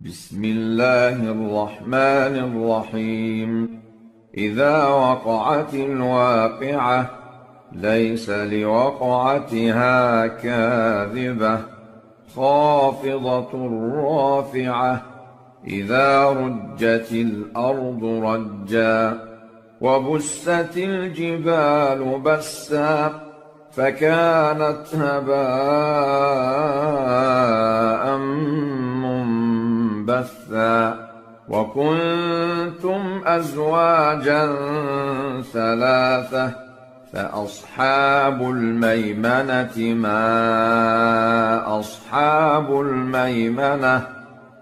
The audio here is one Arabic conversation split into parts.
بسم الله الرحمن الرحيم. إذا وقعت الواقعة ليس لوقعتها كاذبة خافضة رافعة. إذا رجت الأرض رجا وبست الجبال بسا فكانت هباء منبثا. وكنتم أزواجا ثلاثة فأصحاب الميمنة ما أصحاب الميمنة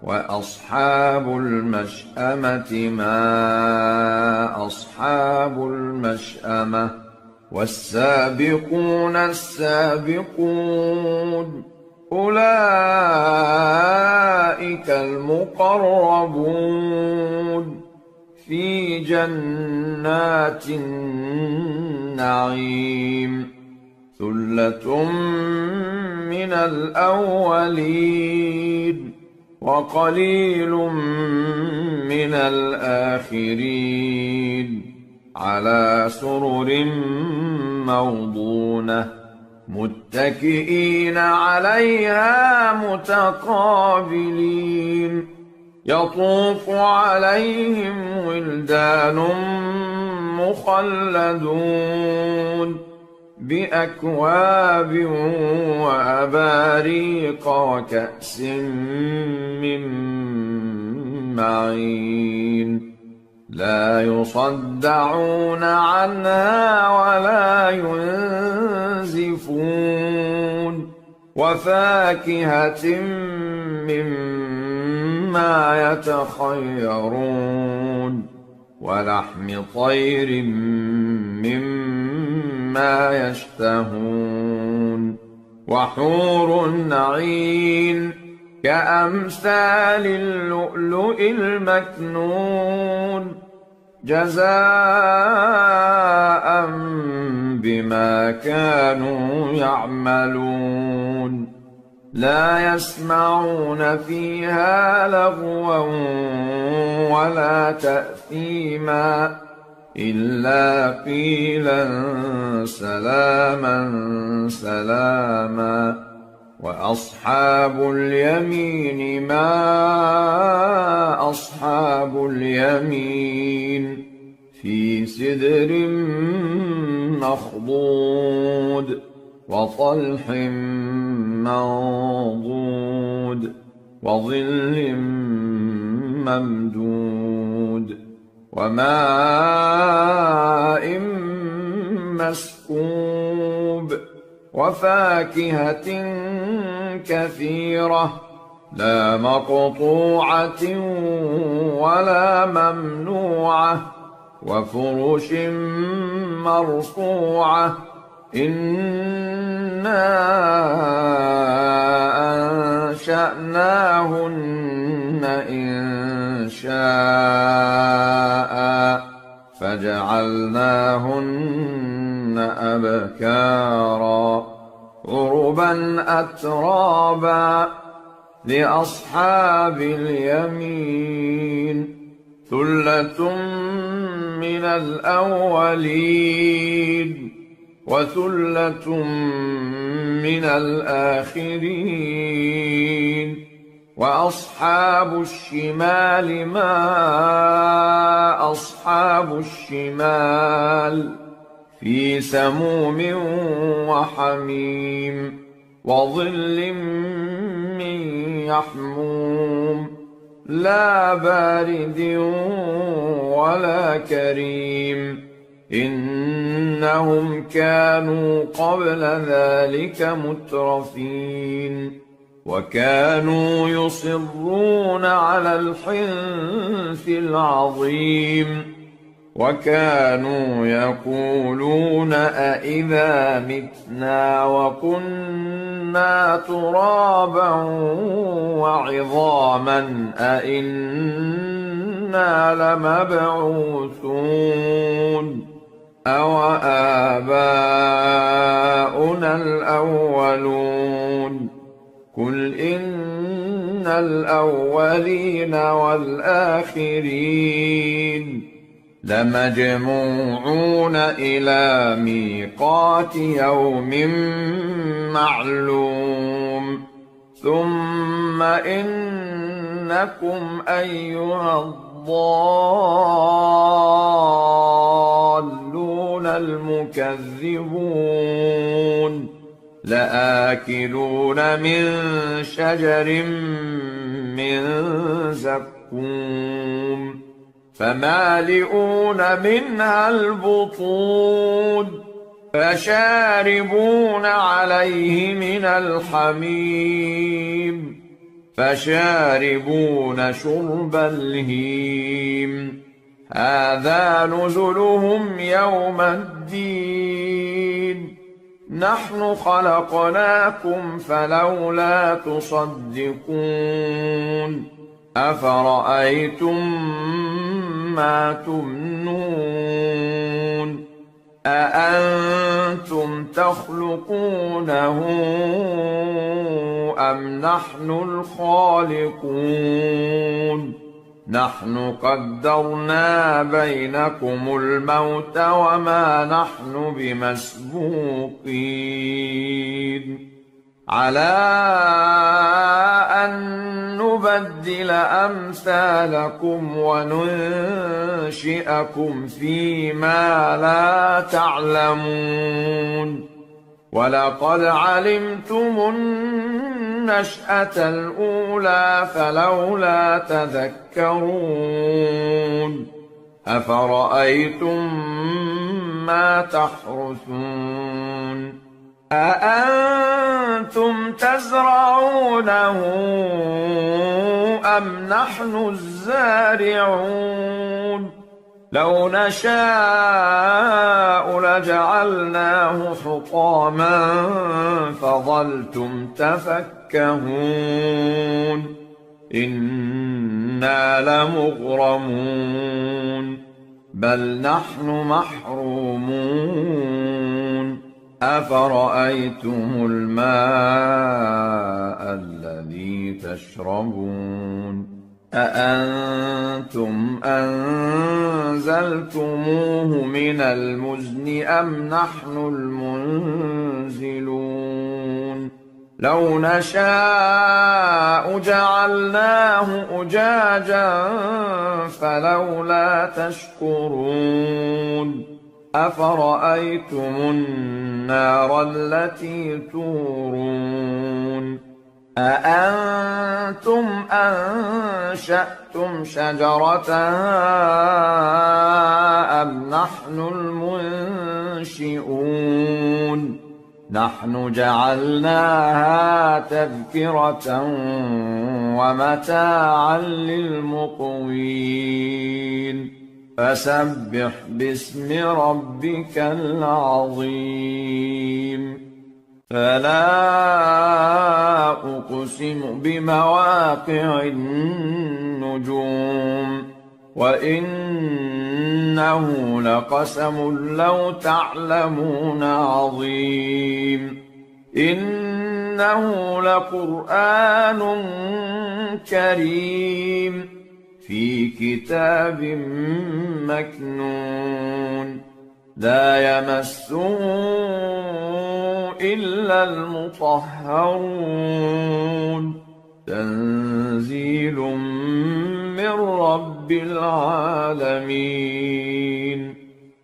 وأصحاب المشأمة ما أصحاب المشأمة. والسابقون السابقون أولئك المقربون في جنات النعيم. ثلة من الأولين وقليل من الآخرين. على سرر موضونة متكئين عليها متقابلين. يطوف عليهم ولدان مخلدون بأكواب وأباريق وكأس من معين. لا يصدعون عنها ولا ينزفون. وفاكهة مما يتخيرون ولحم طير مما يشتهون. وحور عين كأمثال اللؤلؤ المكنون جزاء بما كانوا يعملون. لا يسمعون فيها لغوا ولا تأثيما إلا قيلا سلاما سلاما. وأصحاب اليمين ما أصحاب اليمين في سدر مخضود وطلح منضود وظل ممدود وماء مسكوب وفاكهة كثيرة لا مقطوعة ولا ممنوعة وفرش مرفوعة. إنا أنشأناهن إنشاء فجعلناهن أبكارا عربا أترابا لأصحاب اليمين. ثلة من الأولين وثلة من الآخرين. وأصحاب الشمال ما أصحاب الشمال في سموم وحميم وظل من يحموم لا بارد ولا كريم. إنهم كانوا قبل ذلك مترفين وكانوا يصرون على الحنث العظيم. وكانوا يقولون أإذا متنا وكنا ترابا وعظاما أإنا لمبعوثون أوآباؤنا الأولون. قل إن الأولين والآخرين لمجموعون إلى ميقات يوم معلوم ثم إنكم أيها الضالون المكذبون لآكلون من شجر من زقوم فمالئون منها البطون فشاربون عليه من الحميم فشاربون شرب الهيم هذا نزلهم يوم الدين نحن خلقناكم فلولا تصدقون أفرأيتم ما تمنون أأنتم تخلقونه أم نحن الخالقون نحن قدرنا بينكم الموت وما نحن بمسبوقين على أن نبدل أمثالكم وننشئكم فيما لا تعلمون ولقد علمتم النشأة الأولى فلولا تذكرون أفرأيتم ما تحرثون أأنتم تزرعونه أم نحن الزارعون لو نشاء لجعلناه حطاما فظلتم تفكهون إنا لمغرمون بل نحن محرومون أفرأيتم الماء الذي تشربون أأنتم أنزلتموه من المزن أم نحن المنزلون لو نشاء جعلناه أجاجا فلولا تشكرون أفرأيتم النار التي تورون أأنتم أنشأتم شجرتها أم نحن المنشئون نحن جعلناها تذكرة ومتاعا للمقوين فسبح باسم ربك العظيم فلا أقسم بمواقع النجوم وإنه لقسم لو تعلمون عظيم إنه لقرآن كريم في كتاب مكنون لا يمسه إلا المطهرون تنزيل من رب العالمين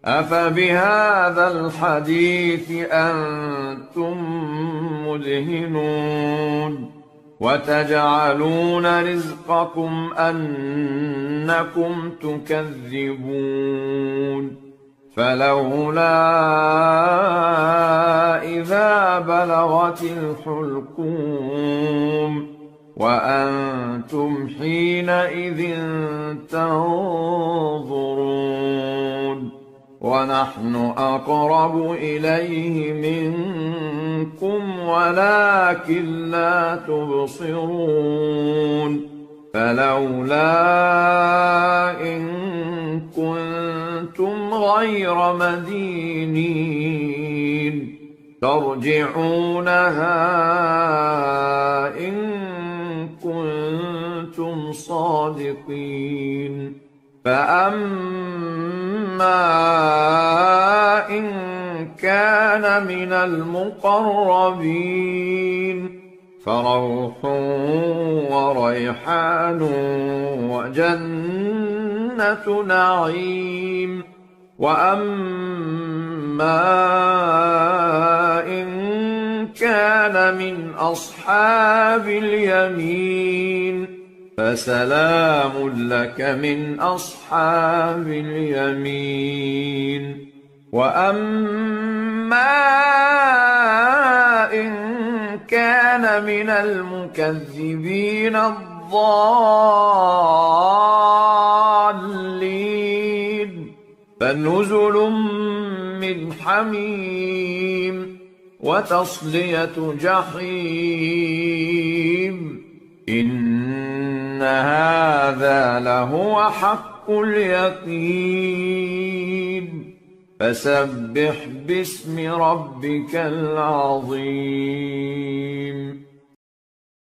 أفبهذا الحديث أنتم مدهنون وتجعلون رزقكم أنكم تكذبون فلولا إذا بلغت الحلقوم وأنتم حينئذ تنظرون ونحن أقرب إليه منكم ولكن لا تبصرون فلولا إن كنتم غير مدينين ترجعونها إن كنتم الصادقين فأما إن كان من المقربين فروح وريحان وجنة نعيم وأما إن كان من أصحاب اليمين فسلام لك من أصحاب اليمين وأما إن كان من المكذبين الضالين فنزل من حميم وتصلية جحيم إن هذا لهو حق اليقين فسبح باسم ربك العظيم